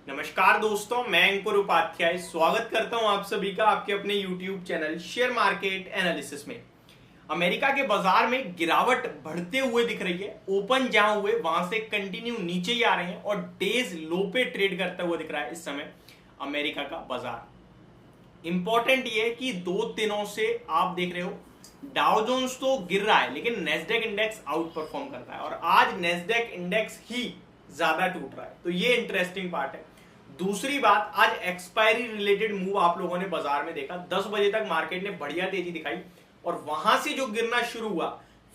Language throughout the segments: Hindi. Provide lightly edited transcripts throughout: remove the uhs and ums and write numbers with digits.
नमस्कार दोस्तों, मैं अंकुर उपाध्याय स्वागत करता हूं आप सभी का आपके अपने YouTube channel share market analysis में। अमेरिका के बाजार में गिरावट बढ़ते हुए दिख रही है। ओपन जहां हुए वहां से कंटिन्यू नीचे ही आ रहे हैं और डेज लो पे ट्रेड करता हुआ दिख रहा है इस समय अमेरिका का बाजार। इंपॉर्टेंट ये है कि 2 दिनों से आप देख रहे हो डाउ जोन्स तो गिर रहा है लेकिन नेस्डेक इंडेक्स आउट परफॉर्म करता है और आज नेस्डेक इंडेक्स ही ज्यादा टूट रहा है। तो ये इंटरेस्टिंग पार्ट है। दूसरी बात, आज एक्सपायरी रिलेटेड मूव आप लोगों ने बाजार में देखा। 10 बजे तक मार्केट ने बढ़िया तेजी दिखाई और वहां से जो गिरना शुरू हुआ,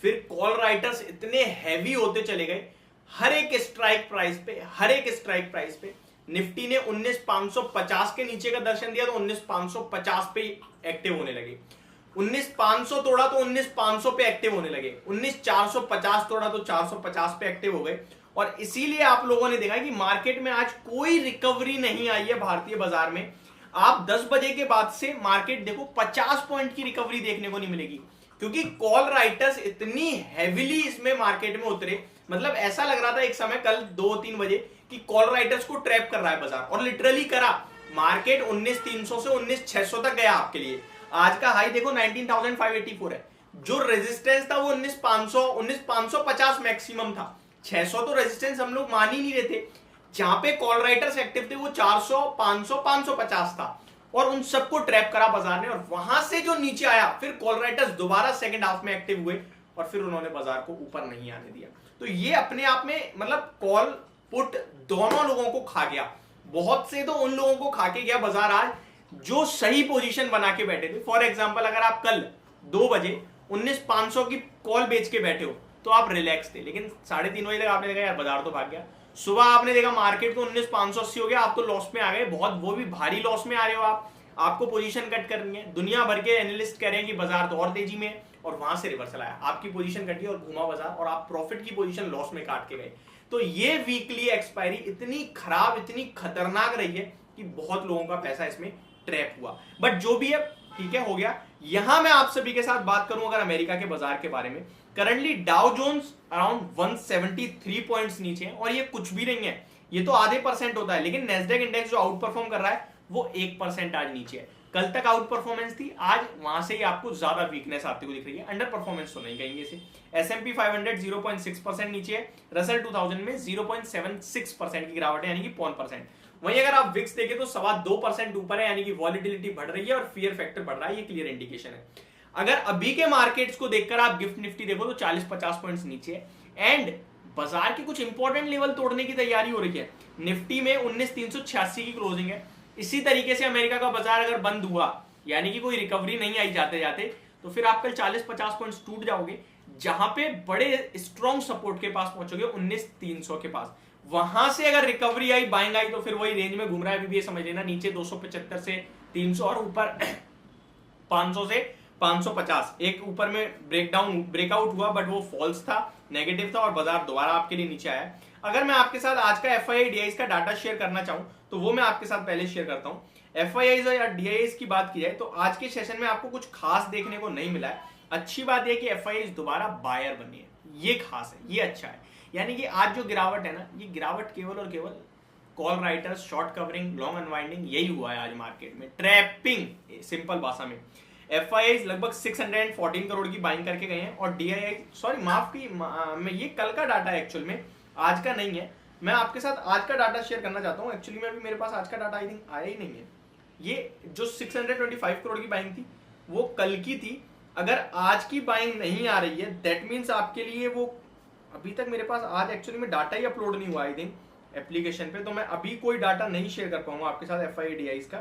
फिर कॉल राइटर्स इतने हैवी होते चले गए। हर एक स्ट्राइक प्राइस पे निफ्टी ने 19,550 के नीचे का दर्शन दिया तो 19,550 पे एक्टिव होने लगे। 19,500 तोड़ा तो 19,500 पे एक्टिव होने लगे। 19,450 तोड़ा तो 450 पे एक्टिव हो गए। और इसीलिए आप लोगों ने देखा कि मार्केट में आज कोई रिकवरी नहीं आई है भारतीय बाजार में। आप 10 बजे के बाद से मार्केट देखो 50 पॉइंट की रिकवरी देखने को नहीं मिलेगी, क्योंकि कॉल राइटर्स इतनी हैविली इसमें मार्केट में उतरे। मतलब ऐसा लग रहा था एक समय कल 2-3 बजे कि कॉल राइटर्स को ट्रैप कर रहा है बाजार, और लिटरली करा। मार्केट 19,300 से 19,600 तक गया आपके लिए। आज का हाई देखो 19,584 है। जो रेजिस्टेंस था वो 19,500 19,550 मैक्सिमम था। 600 तो रेजिस्टेंस हम लोग मान ही नहीं रहे थे। जहां पे कॉल राइटर्स एक्टिव थे वो 400, 500, 550 था और उन सबको ट्रैप करा बाजार ने। और वहां से जो नीचे आया, फिर कॉल राइटर्स दोबारा सेकंड हाफ में एक्टिव हुए और फिर उन्होंने बाजार को ऊपर नहीं आने दिया। तो ये अपने आप में मतलब कॉल पुट दोनों लोगों को खा गया। बहुत से तो उन लोगों को खा के गया बाजार आज जो सही पोजीशन बना के बैठे थे। फॉर एग्जाम्पल, अगर आप कल 2 बजे 19,500 की कॉल बेच के बैठे हो तो आप रिलैक्स थे, लेकिन 3:30 बजे तक आपने देखा यार बाजार तो भाग गया। सुबह आपने देखा मार्केट को 19,580 हो गया, आप तो लॉस में आ गए, बहुत वो भी भारी लॉस में आ रहे हो आप। आपको पोजीशन कट करनी है। दुनिया भर के एनालिस्ट कह रहे हैं कि बाजार तो और तेजी में है, और वहां से रिवर्सल आया, आपकी पोजीशन कटी और घूमा बाजार और आप प्रॉफिट की पोजीशन लॉस में काट के गए। तो ये वीकली एक्सपायरी इतनी खराब, इतनी खतरनाक रही है कि बहुत लोगों का पैसा इसमें ट्रैप हुआ। बट जो भी है ठीक है, हो गया। यहां मैं आप सभी के साथ बात करूं अगर अमेरिका के बाजार के बारे में, currently Dow Jones around 173 points नीचे है और ये कुछ भी नहीं है, ये तो आधे % होता है। लेकिन नेस्डेक इंडेक्स जो आउट परफॉर्म कर रहा है वो 1% आज नीचे है। कल तक आउट परफॉर्मेंस थी, आज वहां से ही आपको ज्यादा वीकनेस आती हुई दिख रही है। अंडर परफॉर्मेंस तो नहीं कहेंगे इसे। S&P 500 0.6% नीचे है। रसल 2000 में 0.76% की गिरावट है, यानी कि 0.1%। वहीं अगर आप विक्स देखें तो 2.25% ऊपर है, यानी कि वॉलिटिलिटी बढ़ रही है और फियर फैक्टर बढ़ रहा है। ये क्लियर इंडिकेशन है। अगर अभी के मार्केट्स को देखकर आप गिफ्ट निफ्टी देखो तो 40-50 पॉइंट्स नीचे है एंड बाजार के कुछ इंपॉर्टेंट लेवल तोड़ने की तैयारी हो रही है। निफ्टी में 19,386 की क्लोजिंग है। इसी तरीके से अमेरिका का बाजार अगर बंद हुआ, यानी कि कोई रिकवरी नहीं आई जाते जाते, तो फिर आप कल 40-50 पॉइंट्स टूट जाओगे, जहां पे बड़े स्ट्रॉन्ग सपोर्ट के पास पहुंचोगे 19,300 के पास। वहां से अगर रिकवरी आई, बाइंग आई, तो फिर वही रेंज में घूम रहा है अभी भी, ये समझ लेना। नीचे 275 से 300 और ऊपर 500 से 550। एक ऊपर में ब्रेकआउट हुआ बट वो फॉल्स था, नेगेटिव था और बाजार दोबारा आपके लिए नीचे आया। अगर मैं आपके साथ आज का FII DIs का डाटा शेयर करना चाहूं तो वो मैं आपके साथ पहले शेयर करता हूं। FIIs या DIs की बात की जाए तो आज के सेशन में आपको कुछ खास देखने को नहीं मिला है। अच्छी बात यह कि FIIs दोबारा बायर बनी है, ये खास है, ये अच्छा है। यानी कि आज जो गिरावट है ना, ये गिरावट केवल और केवल call writers, short covering, long unwinding, यही हुआ है आज मार्केट में। ट्रैपिंग, सिंपल भाषा में। FIIs लगभग 614 करोड़ की बाइंग करके गए हैं और DII, सॉरी माफ की, ये कल का डाटा है एक्चुअल में, आज का नहीं है। मैं आपके साथ आज का डाटा शेयर करना चाहता हूं। एक्चुअली में अभी मेरे पास आज का डाटा आई थिंक आया ही नहीं है। ये जो 625 करोड़ की बाइंग थी वो कल की थी। अगर आज की बाइंग नहीं आ रही है, दैट मीन्स आपके लिए वो अभी तक मेरे पास आज एक्चुअली में डाटा ही अपलोड नहीं हुआ आई थिंक एप्लीकेशन पे, तो मैं अभी कोई डाटा नहीं शेयर कर पाऊंगा आपके साथ FII DIs का।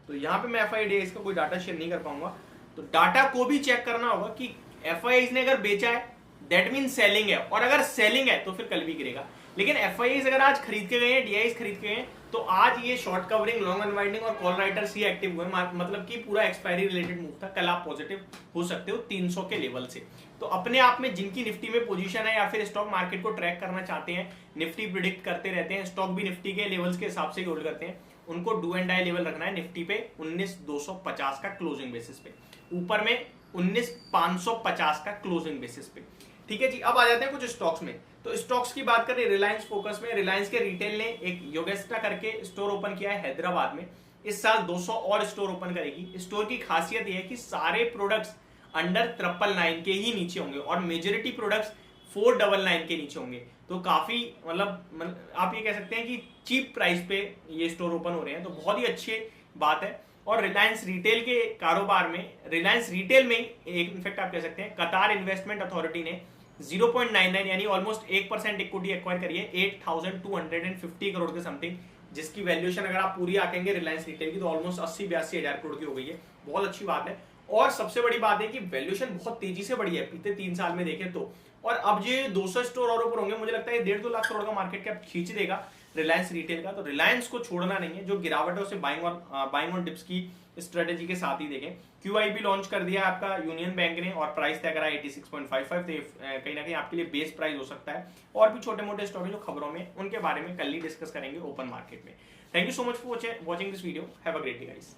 तो यहाँ पे मैं FII DIs का कोई डाटा शेयर नहीं कर पाऊंगा। तो डाटा को भी चेक करना होगा कि FIIs ने अगर बेचा है दैट मीन सेलिंग है, और अगर सेलिंग है तो फिर कल भी गिरेगा। लेकिन FIIs अगर आज खरीद के गए हैं, DIs खरीद के गए हैं, तो आज ये शॉर्ट कवरिंग, लॉन्ग अनवाइंडिंग और कॉल राइटर्स ही एक्टिव हुए। मतलब कि पूरा एक्सपायरी रिलेटेड मूव था। कल आप पॉजिटिव हो सकते हो 300 के लेवल से। तो अपने आप में जिनकी निफ्टी में पोजीशन है या फिर स्टॉक मार्केट को ट्रैक करना चाहते हैं, निफ्टी प्रिडिक्ट करते रहते हैं, स्टॉक भी निफ्टी के लेवल्स के हिसाब से होल्ड करते हैं, उनको डू एंड डाई लेवल रखना है निफ्टी पे 19,250 का क्लोजिंग बेसिस पे, ऊपर में 19,550 का क्लोजिंग बेसिस पे। ठीक है जी। अब आ जाते हैं कुछ स्टॉक्स में। तो स्टॉक्स की बात करें रिलायंस फोकस में, रिलायंस के रिटेल ने एक योगेस्टा करके स्टोर ओपन किया है हैदराबाद में। इस साल 200 और स्टोर ओपन करेगी। स्टोर की खासियत यह है कि सारे प्रोडक्ट्स अंडर 999 के ही नीचे होंगे और मेजोरिटी प्रोडक्ट्स 499 के नीचे होंगे। तो काफी मतलब आप ये कह सकते हैं कि चीप प्राइस पे ये स्टोर ओपन हो रहे हैं, तो बहुत ही अच्छी बात है। और रिलायंस रिटेल के कारोबार में, रिलायंस रिटेल में एक इनफेक्ट आप कह सकते हैं कतार इन्वेस्टमेंट अथॉरिटी ने 0.99 यानी ऑलमोस्ट 1% इक्विटी एक्वायर करी है 8,250 करोड़ के समथिंग, जिसकी वैल्यूएशन अगर आप पूरी आकेंगे रिलायंस रिटेल की तो ऑलमोस्ट 80-82 हजार करोड़ की हो गई है। बहुत अच्छी बात है। और सबसे बड़ी बात है कि वैल्यूएशन बहुत तेजी से बढ़ी है बीते 3 साल में देखें तो। और अब जो 200 स्टोर और ऊपर होंगे, मुझे लगता है 1.5-2 लाख करोड़ का मार्केट कैप खींच देगा रिलायंस रिटेल का। तो रिलायंस को छोड़ना नहीं है। जो गिरावट है उसे बाइंग ऑन डिप्स की स्ट्रेटेजी के साथ ही देखें। QIP लॉन्च कर दिया आपका यूनियन बैंक ने और प्राइस तय करा 86.55, तो कहीं ना कहीं आपके लिए बेस प्राइस हो सकता है। और भी छोटे मोटे स्टॉक है जो खबरों में, उनके बारे में कल ही डिस्कस करेंगे ओपन मार्केट में। Thank you so much for watching this video. Have a great day guys.